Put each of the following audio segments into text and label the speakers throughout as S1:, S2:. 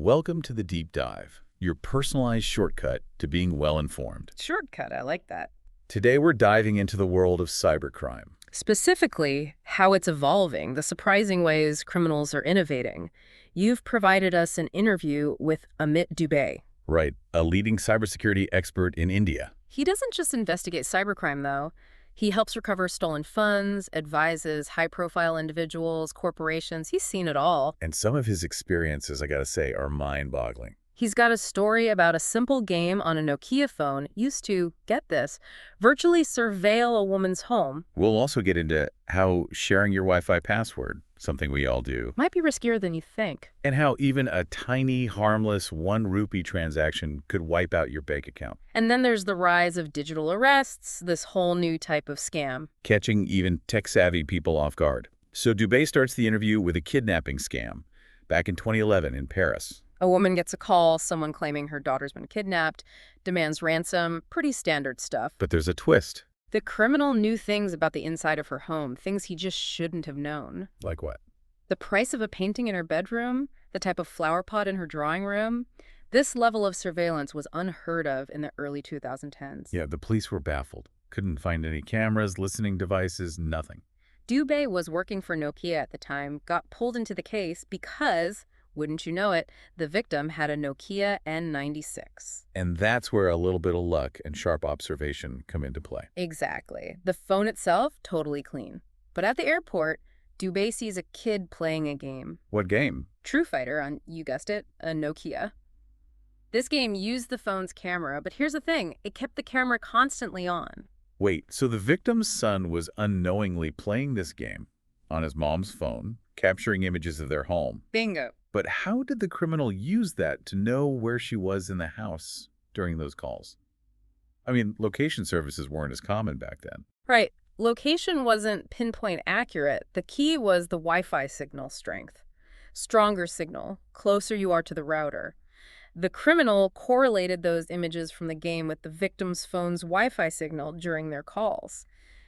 S1: Welcome to the Deep Dive, your personalized shortcut to being well-informed.
S2: Shortcut, I like that.
S1: Today we're diving into the world of cybercrime.
S2: Specifically, how it's evolving, the surprising ways criminals are innovating. You've provided us an interview with Amit Dubey.
S1: Right, a leading cybersecurity expert in India.
S2: He doesn't just investigate cybercrime, though. He helps recover stolen funds, advises high-profile individuals, corporations. He's seen it all.
S1: And some of his experiences, I gotta say, are mind-boggling.
S2: He's got a story about a simple game on a Nokia phone used to, get this, virtually surveil a woman's home.
S1: We'll also get into how sharing your Wi-Fi password, something we all do,
S2: Might be riskier than you think.
S1: and how even a tiny, harmless 1 rupee transaction could wipe out your bank account,
S2: And then there's the rise of digital arrests, this whole new type of scam.
S1: catching even tech-savvy people off guard. So Dubey starts the interview with a kidnapping scam back in 2011 in Paris.
S2: A woman gets a call, someone claiming her daughter's been kidnapped, demands ransom, pretty standard stuff.
S1: But there's a twist.
S2: The criminal knew things about the inside of her home, things he just shouldn't have known.
S1: Like what?
S2: The price of a painting in her bedroom, the type of flower pot in her drawing room. This level of surveillance was unheard of in the early 2010s.
S1: Yeah, the police were baffled. Couldn't find any cameras, listening devices, nothing.
S2: Dubey was working for Nokia at the time, got pulled into the case because, wouldn't you know it, the victim had a Nokia N96.
S1: And that's where a little bit of luck and sharp observation come into play.
S2: Exactly. The phone itself, totally clean. But at the airport, Dubey sees a kid playing a game.
S1: What game?
S2: True Fighter on, you guessed it, a Nokia. This game used the phone's camera, but here's the thing, it kept the camera constantly on.
S1: Wait, so the victim's son was unknowingly playing this game on his mom's phone, capturing images of their home.
S2: Bingo.
S1: But how did the criminal use that to know where she was in the house during those calls? I mean, location services weren't as common back then.
S2: Right. Location wasn't pinpoint accurate. The key was the Wi-Fi signal strength. Stronger signal, closer you are to the router. The criminal correlated those images from the game with the victim's phone's Wi-Fi signal during their calls,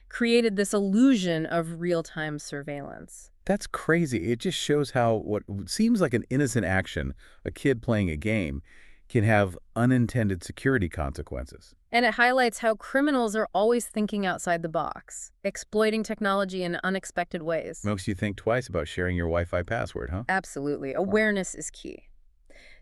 S2: created this illusion of real-time surveillance.
S1: That's crazy. It just shows how what seems like an innocent action, a kid playing a game, can have unintended security consequences.
S2: And it highlights how criminals are always thinking outside the box, exploiting technology in unexpected ways.
S1: Makes you think twice about sharing your Wi-Fi password, huh?
S2: Absolutely. Awareness is key.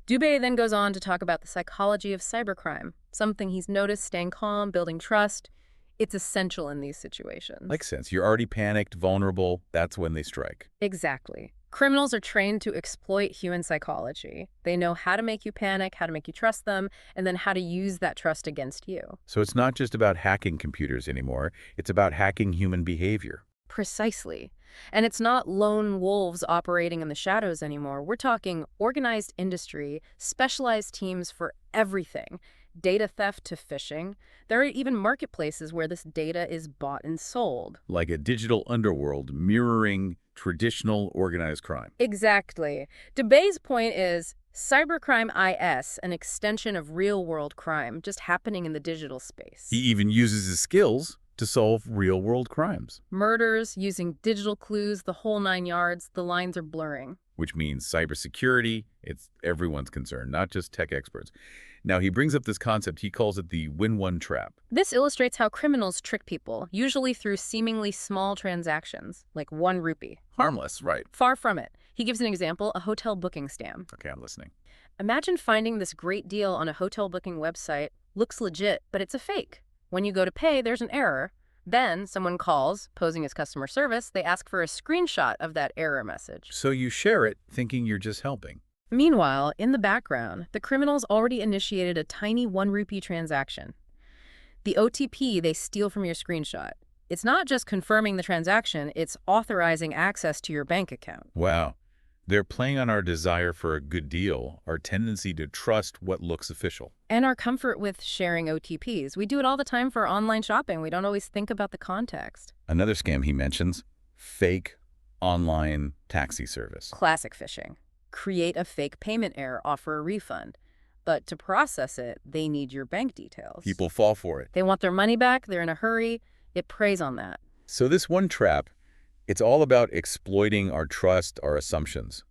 S2: Dubey then goes on to talk about the psychology of cybercrime, something he's noticed staying calm, building trust. It's essential in these situations.
S1: Makes sense. You're already panicked, vulnerable. That's when they strike.
S2: Exactly. Criminals are trained to exploit human psychology. They know how to make you panic, how to make you trust them, and then how to use that trust against you.
S1: So it's not just about hacking computers anymore. It's about hacking human behavior.
S2: Precisely. And it's not lone wolves operating in the shadows anymore. We're talking organized industry, specialized teams for everything. Data theft to phishing. There are even marketplaces where this data is bought and sold.
S1: Like a digital underworld mirroring traditional organized crime.
S2: Exactly. Dubey's point is cybercrime is an extension of real-world crime just happening in the digital space.
S1: He even uses his skills to solve real-world crimes.
S2: Murders, using digital clues, the whole 9 yards, the lines are blurring.
S1: Which means cybersecurity, it's everyone's concern, not just tech experts. Now, he brings up this concept, he calls it the win-one trap.
S2: This illustrates how criminals trick people, usually through seemingly small transactions, like 1 rupee.
S1: Harmless, right.
S2: Far from it. He gives an example, a hotel booking scam.
S1: Okay, I'm listening.
S2: Imagine finding this great deal on a hotel booking website, looks legit, but it's a fake. When you go to pay, there's an error. Then someone calls, posing as customer service. They ask for a screenshot of that error message.
S1: So you share it, thinking you're just helping.
S2: Meanwhile, in the background, the criminals already initiated a tiny 1 rupee transaction. The OTP they steal from your screenshot. It's not just confirming the transaction, it's authorizing access to your bank account.
S1: Wow. They're playing on our desire for a good deal, our tendency to trust what looks official.
S2: And our comfort with sharing OTPs. We do it all the time for online shopping. We don't always think about the context.
S1: Another scam he mentions, fake online taxi service.
S2: Classic phishing. Create a fake payment error, offer a refund. But to process it, they need your bank details.
S1: People fall for it.
S2: They want their money back, they're in a hurry. It preys on that.
S1: So this one trap, it's all about exploiting our trust, our assumptions.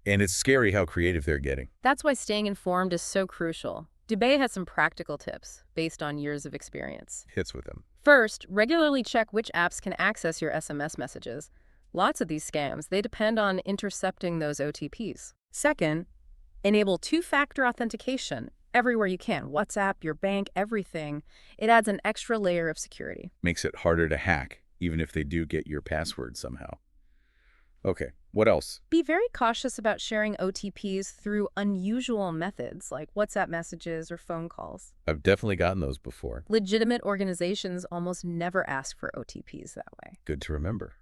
S1: And it's scary how creative they're getting.
S2: That's why staying informed is so crucial. Dubey has some practical tips based on years of experience.
S1: Hits with them.
S2: First, regularly check which apps can access your SMS messages. Lots of these scams, they depend on intercepting those OTPs. Second, enable two-factor authentication everywhere you can. WhatsApp, your bank, everything. It adds an extra layer of security.
S1: Makes it harder to hack, even if they do get your password somehow. Okay, what else?
S2: Be very cautious about sharing OTPs through unusual methods like WhatsApp messages or phone calls.
S1: I've definitely gotten those before.
S2: Legitimate organizations almost never ask for OTPs that way.
S1: Good to remember.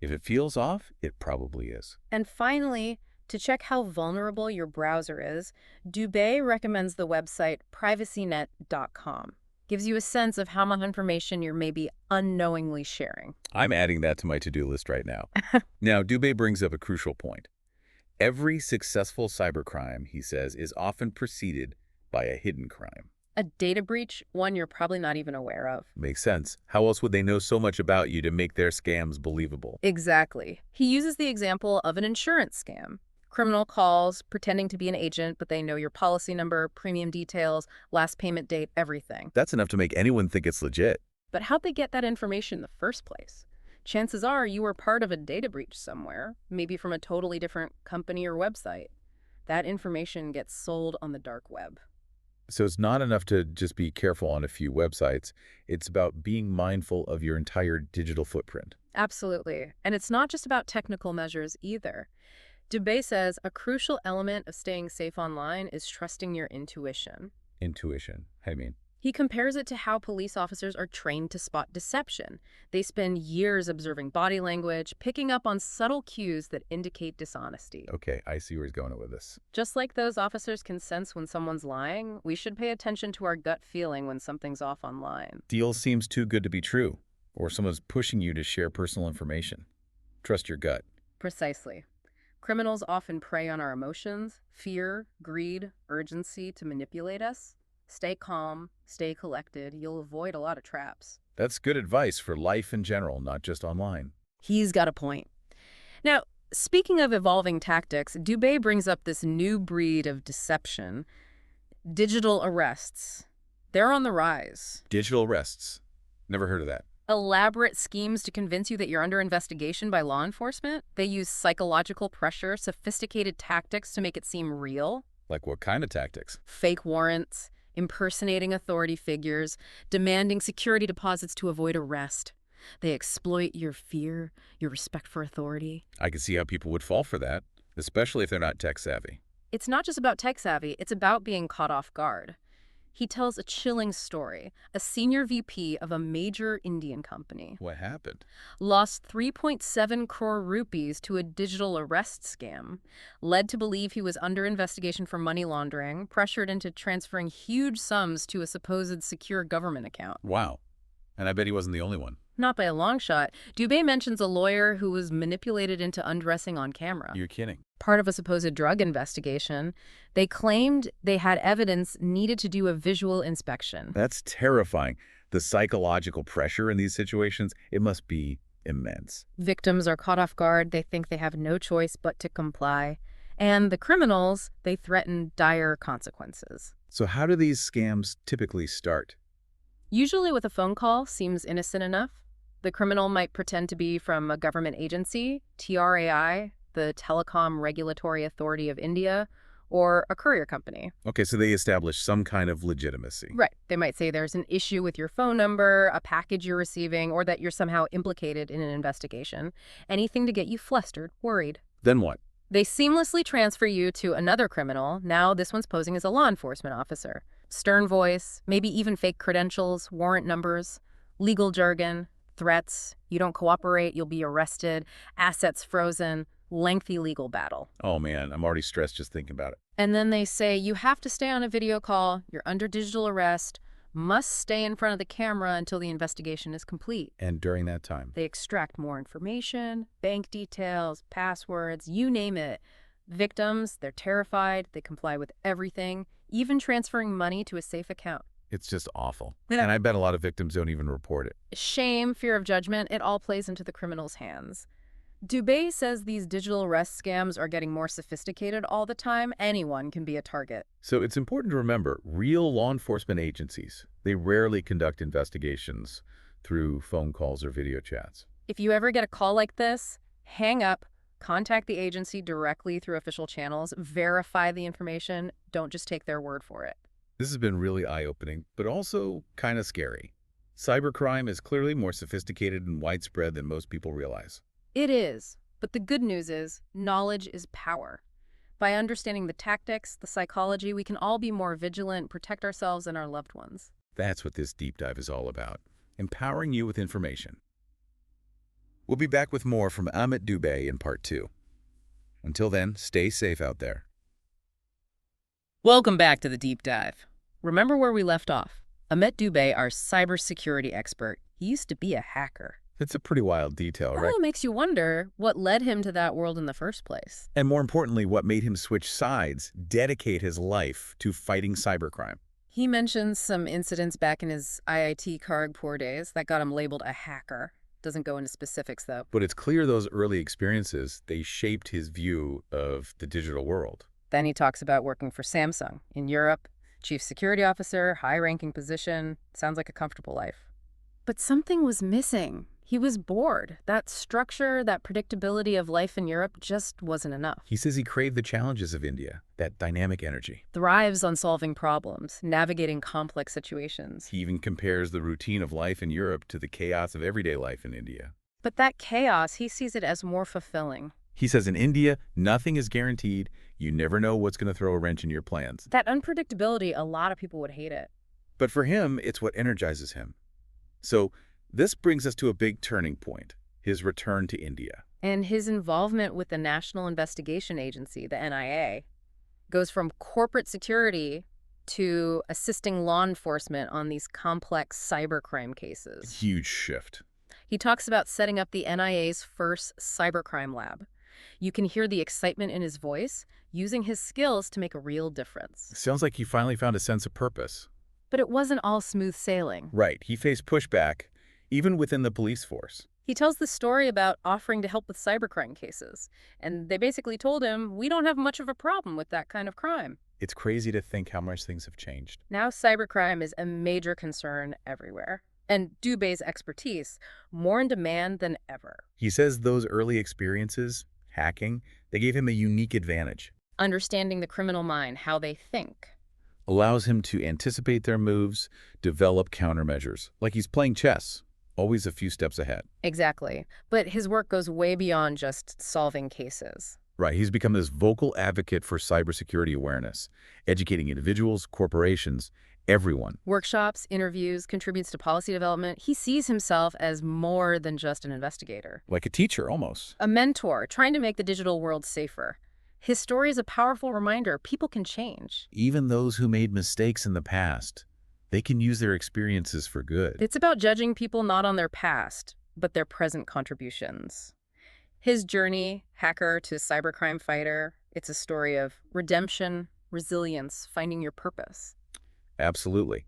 S1: If it feels off, it probably is.
S2: And finally, to check how vulnerable your browser is, Dubey recommends the website privacynet.com. Gives you a sense of how much information you're maybe unknowingly sharing.
S1: I'm adding that to my to-do list right now. Now, Dubey brings up a crucial point. Every successful cybercrime, he says, is often preceded by a hidden crime.
S2: A data breach, one you're probably not even aware of.
S1: Makes sense. How else would they know so much about you to make their scams believable?
S2: Exactly. He uses the example of an insurance scam. Criminal calls, pretending to be an agent, but they know your policy number, premium details, last payment date, everything.
S1: That's enough to make anyone think it's legit.
S2: But how'd they get that information in the first place? Chances are you were part of a data breach somewhere, maybe from a totally different company or website. That information gets sold on the dark web.
S1: So it's not enough to just be careful on a few websites. It's about being mindful of your entire digital footprint.
S2: Absolutely. And it's not just about technical measures either. Dubey says a crucial element of staying safe online is trusting your intuition.
S1: Intuition. I mean,
S2: He compares it to how police officers are trained to spot deception. They spend years observing body language, picking up on subtle cues that indicate dishonesty.
S1: okay, I see where he's going with this.
S2: Just like those officers can sense when someone's lying, we should pay attention to our gut feeling when something's off online.
S1: Deal seems too good to be true, or someone's pushing you to share personal information. Trust your gut.
S2: Precisely. Criminals often prey on our emotions, fear, greed, urgency to manipulate us. Stay calm, stay collected. You'll avoid a lot of traps.
S1: That's good advice for life in general, not just online.
S2: He's got a point. Now, speaking of evolving tactics, Dubey brings up this new breed of deception. Digital arrests. They're on the rise.
S1: Digital arrests. Never heard of that.
S2: Elaborate schemes to convince you that you're under investigation by law enforcement. They use psychological pressure, sophisticated tactics to make it seem real.
S1: Like what kind of tactics?
S2: Fake warrants, impersonating authority figures, demanding security deposits to avoid arrest. They exploit your fear, your respect for authority.
S1: I can see how people would fall for that, especially if they're not tech savvy.
S2: It's not just about tech savvy, it's about being caught off guard. He tells a chilling story. A senior VP of a major Indian company
S1: What happened?
S2: lost 3.7 crore rupees to a digital arrest scam, led to believe he was under investigation for money laundering, pressured into transferring huge sums to a supposed secure government account.
S1: Wow. And I bet he wasn't the only one.
S2: Not by a long shot. Dubey mentions a lawyer who was manipulated into undressing on camera.
S1: You're kidding.
S2: Part of a supposed drug investigation. They claimed they had evidence needed to do a visual inspection.
S1: That's terrifying. The psychological pressure in these situations, it must be immense.
S2: Victims are caught off guard. They think they have no choice but to comply. And the criminals, they threaten dire consequences.
S1: So how do these scams typically start?
S2: Usually with a phone call, seems innocent enough. The criminal might pretend to be from a government agency, TRAI, the Telecom Regulatory Authority of India, or a courier company.
S1: Okay, so they establish some kind of legitimacy.
S2: Right. They might say there's an issue with your phone number, a package you're receiving, or that you're somehow implicated in an investigation. Anything to get you flustered, worried.
S1: Then what?
S2: They seamlessly transfer you to another criminal. Now this one's posing as a law enforcement officer. Stern voice, maybe even fake credentials, warrant numbers, legal jargon, threats. You don't cooperate, you'll be arrested, assets frozen, lengthy legal battle.
S1: Oh man, I'm already stressed just thinking about it.
S2: And then they say you have to stay on a video call, you're under digital arrest, must stay in front of the camera until the investigation is complete.
S1: And during that time?
S2: They extract more information, bank details, passwords, you name it. Victims, they're terrified, they comply with everything, even transferring money to a safe account.
S1: It's just awful.
S2: Yeah.
S1: And I bet a lot of victims don't even report it.
S2: Shame, fear of judgment, it all plays into the criminal's hands. Dubey says these digital arrest scams are getting more sophisticated all the time. Anyone can be a target.
S1: So it's important to remember, real law enforcement agencies, they rarely conduct investigations through phone calls or video chats.
S2: If you ever get a call like this, hang up, contact the agency directly through official channels, verify the information, don't just take their word for it.
S1: This has been really eye-opening, but also kind of scary. Cybercrime is clearly more sophisticated and widespread than most people realize.
S2: It is, but the good news is knowledge is power. By understanding the tactics, the psychology, we can all be more vigilant, protect ourselves and our loved ones.
S1: That's what this deep dive is all about, empowering you with information. We'll be back with more from Amit Dubey in Part 2. Until then, stay safe out there.
S2: Welcome back to the deep dive. Remember where we left off? Amit Dubey, our cybersecurity expert, he used to be a hacker.
S1: It's a pretty wild detail, right?
S2: Well, it makes you wonder what led him to that world in the first place.
S1: And more importantly, what made him switch sides, dedicate his life to fighting cybercrime.
S2: He mentions some incidents back in his IIT Kharagpur days that got him labeled a hacker. Doesn't go into specifics, though.
S1: But it's clear those early experiences, they shaped his view of the digital world.
S2: Then he talks about working for Samsung in Europe, chief security officer, high-ranking position. Sounds like a comfortable life. But something was missing. He was bored. That structure, that predictability of life in Europe just wasn't enough.
S1: He says he craved the challenges of India, that dynamic energy.
S2: Thrives on solving problems, navigating complex situations.
S1: He even compares the routine of life in Europe to the chaos of everyday life in India.
S2: But that chaos, he sees it as more fulfilling.
S1: He says in India, nothing is guaranteed. You never know what's going to throw a wrench in your plans.
S2: That unpredictability, a lot of people would hate it.
S1: But for him, it's what energizes him. So this brings us to a big turning point, his return to India.
S2: And his involvement with the National Investigation Agency, the NIA, goes from corporate security to assisting law enforcement on these complex cybercrime cases.
S1: Huge shift.
S2: He talks about setting up the NIA's first cybercrime lab. You can hear the excitement in his voice, using his skills to make a real difference.
S1: Sounds like he finally found a sense of purpose.
S2: But it wasn't all smooth sailing.
S1: Right, he faced pushback, even within the police force.
S2: He tells the story about offering to help with cybercrime cases, and they basically told him, we don't have much of a problem with that kind of crime.
S1: It's crazy to think how much things have changed.
S2: Now cybercrime is a major concern everywhere, and Dubey's expertise more in demand than ever.
S1: He says those early experiences, hacking, they gave him a unique advantage.
S2: Understanding the criminal mind, how they think.
S1: Allows him to anticipate their moves, develop countermeasures, like he's playing chess. Always a few steps ahead.
S2: Exactly. But his work goes way beyond just solving cases.
S1: Right, he's become this vocal advocate for cybersecurity awareness, educating individuals, corporations, everyone.
S2: Workshops, interviews, contributes to policy development. He sees himself as more than just an investigator.
S1: Like a teacher, almost.
S2: A mentor, trying to make the digital world safer. His story is a powerful reminder people can change.
S1: Even those who made mistakes in the past, they can use their experiences for good.
S2: It's about judging people not on their past, but their present contributions. His journey, hacker to cybercrime fighter, it's a story of redemption, resilience, finding your purpose.
S1: Absolutely.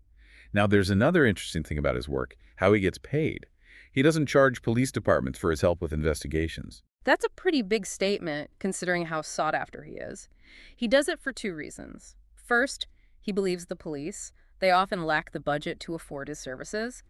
S1: Now, there's another interesting thing about his work, how he gets paid. He doesn't charge police departments for his help with investigations.
S2: That's a pretty big statement, considering how sought after he is. He does it for two reasons. First, he believes the police. They often lack the budget to afford his services.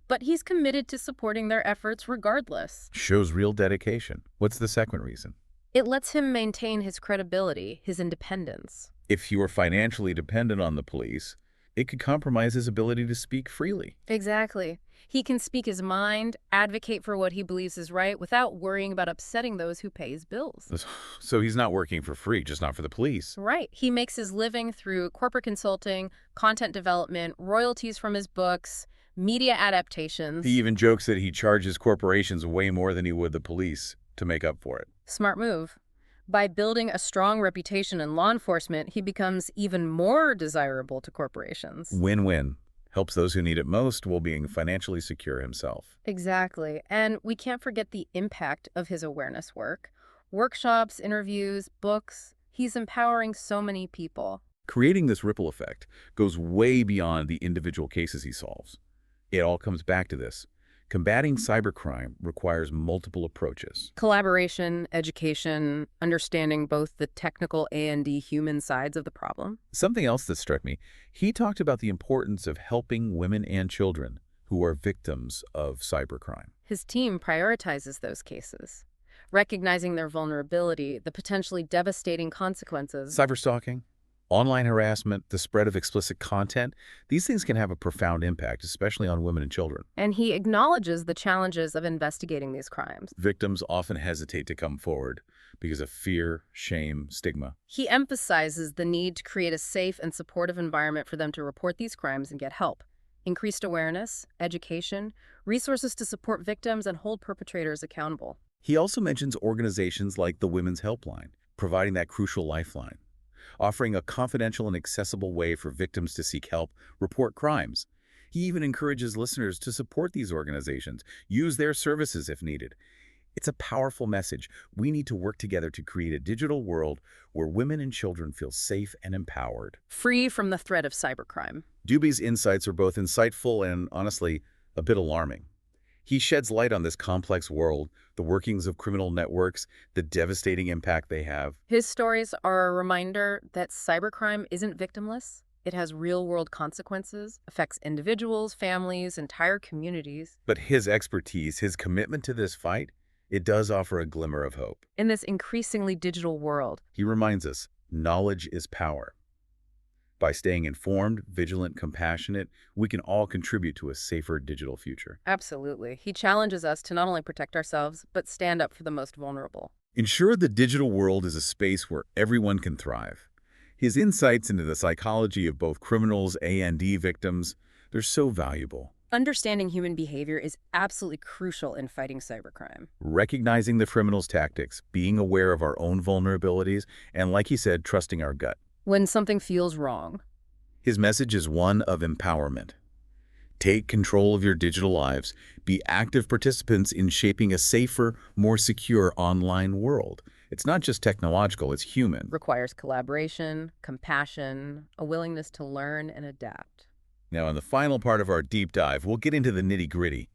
S2: But he's committed to supporting their efforts regardless.
S1: Shows real dedication. What's the second reason?
S2: It lets him maintain his credibility, his independence.
S1: If you are financially dependent on the police, it could compromise his ability to speak freely.
S2: Exactly. He can speak his mind, advocate for what he believes is right without worrying about upsetting those who pay his bills.
S1: So he's not working for free, just not for the police.
S2: Right. He makes his living through corporate consulting, content development, royalties from his books, media adaptations.
S1: He even jokes that he charges corporations way more than he would the police to make up for it.
S2: Smart move. By building a strong reputation in law enforcement, he becomes even more desirable to corporations.
S1: Win-win. Helps those who need it most while being financially secure himself.
S2: Exactly. And we can't forget the impact of his awareness work. Workshops, interviews, books. He's empowering so many people.
S1: Creating this ripple effect goes way beyond the individual cases he solves. It all comes back to this, Combating cybercrime requires multiple approaches.
S2: Collaboration, education, understanding both the technical and the human sides of the problem.
S1: Something else that struck me, he talked about the importance of helping women and children who are victims of cybercrime.
S2: His team prioritizes those cases, recognizing their vulnerability, the potentially devastating consequences.
S1: Cyberstalking, online harassment, the spread of explicit content, these things can have a profound impact, especially on women and children.
S2: And he acknowledges the challenges of investigating these crimes.
S1: Victims often hesitate to come forward because of fear, shame, stigma.
S2: He emphasizes the need to create a safe and supportive environment for them to report these crimes and get help. Increased awareness, education, resources to support victims, and hold perpetrators accountable.
S1: He also mentions organizations like the Women's Helpline, providing that crucial lifeline, offering a confidential and accessible way for victims to seek help, report crimes. He even encourages listeners to support these organizations, use their services if needed. It's a powerful message. We need to work together to create a digital world where women and children feel safe and empowered.
S2: Free from the threat of cybercrime.
S1: Dubey's insights are both insightful and, honestly, a bit alarming. He sheds light on this complex world, the workings of criminal networks, the devastating impact they have.
S2: His stories are a reminder that cybercrime isn't victimless. It has real-world consequences, affects individuals, families, entire communities.
S1: But his expertise, his commitment to this fight, it does offer a glimmer of hope.
S2: In this increasingly digital world,
S1: He reminds us, knowledge is power. By staying informed, vigilant, compassionate, we can all contribute to a safer digital future.
S2: absolutely, he challenges us to not only protect ourselves, but stand up for the most vulnerable.
S1: Ensure the digital world is a space where everyone can thrive. His insights into the psychology of both criminals and victims, they're so valuable.
S2: Understanding human behavior is absolutely crucial in fighting cybercrime.
S1: Recognizing the criminal's tactics, being aware of our own vulnerabilities, and like he said, trusting our gut.
S2: When something feels wrong,
S1: His message is one of empowerment. Take control of your digital lives. Be active participants in shaping a safer, more secure online world. It's not just technological, it's human.
S2: requires collaboration, compassion, a willingness to learn and adapt.
S1: Now, in the final part of our deep dive, we'll get into the nitty-gritty.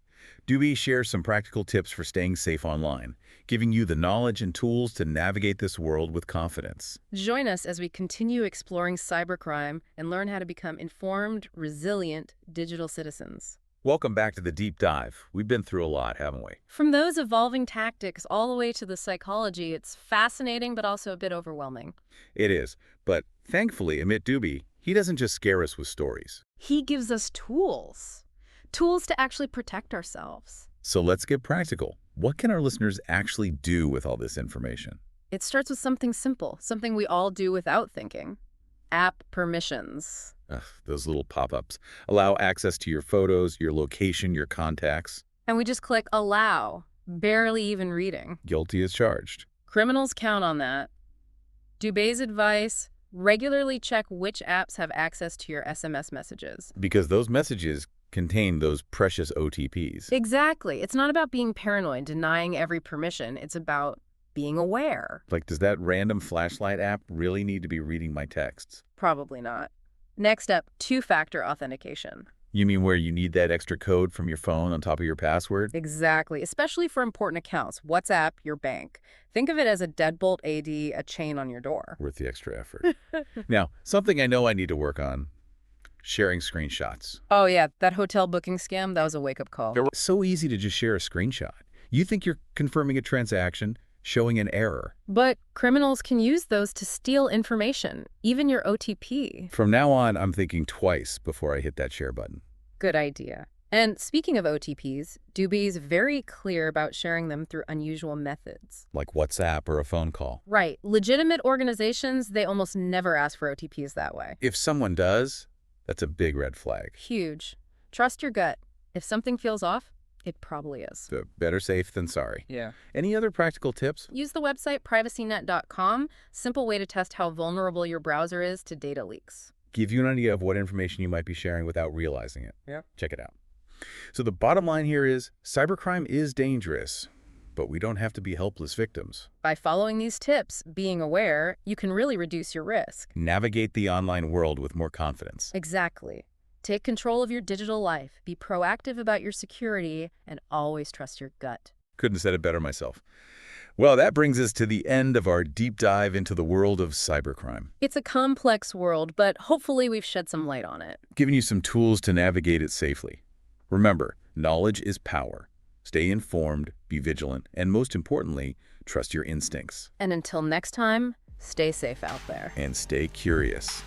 S1: Dubey shares some practical tips for staying safe online, giving you the knowledge and tools to navigate this world with confidence.
S2: Join us as we continue exploring cybercrime and learn how to become informed, resilient digital citizens.
S1: Welcome back to the deep dive. We've been through a lot, haven't we?
S2: From those evolving tactics all the way to the psychology, it's fascinating but also a bit overwhelming.
S1: It is. But thankfully, Amit Dubey, he doesn't just scare us with stories.
S2: He gives us tools to actually protect ourselves.
S1: So let's get practical. What can our listeners actually do with all this information?
S2: It starts with something simple, something we all do without thinking. App permissions.
S1: Ugh, those little pop-ups. Allow access to your photos, your location, your contacts.
S2: And we just click allow, barely even reading.
S1: Guilty as charged.
S2: Criminals count on that. Dubey's advice: regularly check which apps have access to your SMS messages.
S1: Because those messages contain those precious OTPs.
S2: Exactly. It's not about being paranoid, denying every permission. It's about being aware.
S1: Like, does that random flashlight app really need to be reading my texts?
S2: Probably not. Next up, two-factor authentication.
S1: You mean where you need that extra code from your phone on top of your password?
S2: Exactly, especially for important accounts. WhatsApp, your bank. Think of it as a deadbolt AD, a chain on your door.
S1: Worth the extra effort. Now, something I know I need to work on. Sharing screenshots.
S2: Oh yeah, that hotel booking scam, that was a wake-up call.
S1: It's so easy to just share a screenshot. You think you're confirming a transaction, showing an error.
S2: But criminals can use those to steal information, even your OTP.
S1: From now on, I'm thinking twice before I hit that share button.
S2: Good idea. And speaking of OTPs, Dubey's very clear about sharing them through unusual methods.
S1: Like WhatsApp or a phone call.
S2: Right. Legitimate organizations, they almost never ask for OTPs that way.
S1: If someone does, that's a big red flag.
S2: Huge. Trust your gut. If something feels off, it probably is.
S1: So better safe than sorry.
S2: Yeah.
S1: Any other practical tips?
S2: Use the website privacynet.com. Simple way to test how vulnerable your browser is to data leaks.
S1: Give you an idea of what information you might be sharing without realizing it.
S2: Yeah.
S1: Check it out. So the bottom line here is, cybercrime is dangerous, but we don't have to be helpless victims.
S2: By following these tips, being aware, you can really reduce your risk.
S1: Navigate the online world with more confidence.
S2: Exactly. Take control of your digital life, be proactive about your security, and always trust your gut.
S1: Couldn't have said it better myself. Well, that brings us to the end of our deep dive into the world of cybercrime,
S2: It's a complex world, but hopefully we've shed some light on it.
S1: giving you some tools to navigate it safely. Remember, knowledge is power. Stay informed, be vigilant, and most importantly, trust your instincts.
S2: And until next time, stay safe out there.
S1: And stay curious.